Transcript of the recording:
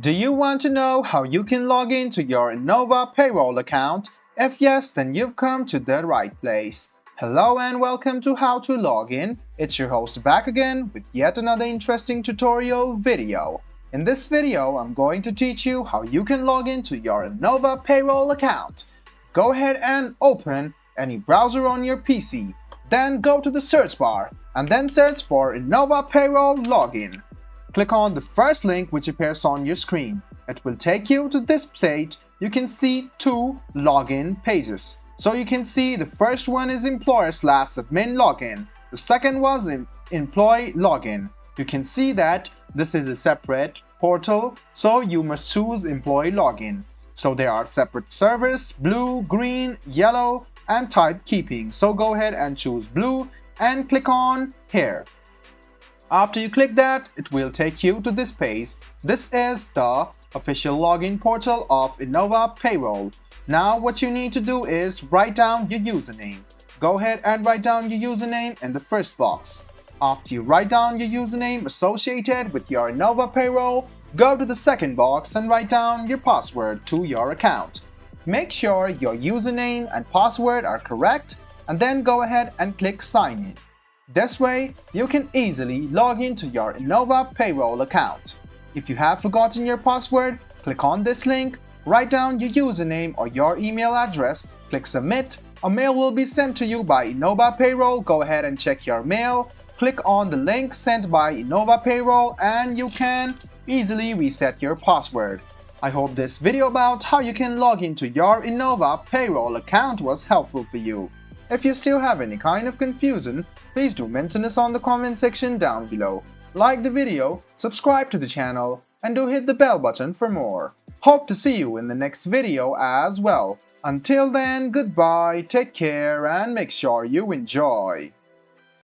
Do you want to know how you can log into your Inova Payroll account? If yes, then you've come to the right place. Hello and welcome to How to Log In. It's your host back again with yet another interesting tutorial video. In this video, I'm going to teach you how you can log into your Inova Payroll account. Go ahead and open any browser on your PC. Then go to the search bar and then search for Inova Payroll Login. Click on the first link which appears on your screen. It will take you to this page. You can see two login pages. So you can see the first one is employer/admin login. The second was employee login. You can see that this is a separate portal, so you must choose employee login. So there are separate servers, blue, green, yellow, and type keeping. So go ahead and choose blue and click on here. After you click that, it will take you to this page. This is the official login portal of Inova Payroll. Now what you need to do is write down your username. Go ahead and write down your username in the first box. After you write down your username associated with your Inova Payroll, go to the second box and write down your password to your account. Make sure your username and password are correct and then go ahead and click sign in. This way, you can easily log into your Inova Payroll account. If you have forgotten your password, click on this link, write down your username or your email address, click submit. A mail will be sent to you by Inova Payroll. Go ahead and check your mail. Click on the link sent by Inova Payroll and you can easily reset your password. I hope this video about how you can log into your Inova Payroll account was helpful for you. If you still have any kind of confusion, please do mention us on the comment section down below. Like the video, subscribe to the channel, and do hit the bell button for more. Hope to see you in the next video as well. Until then, goodbye, take care, and make sure you enjoy.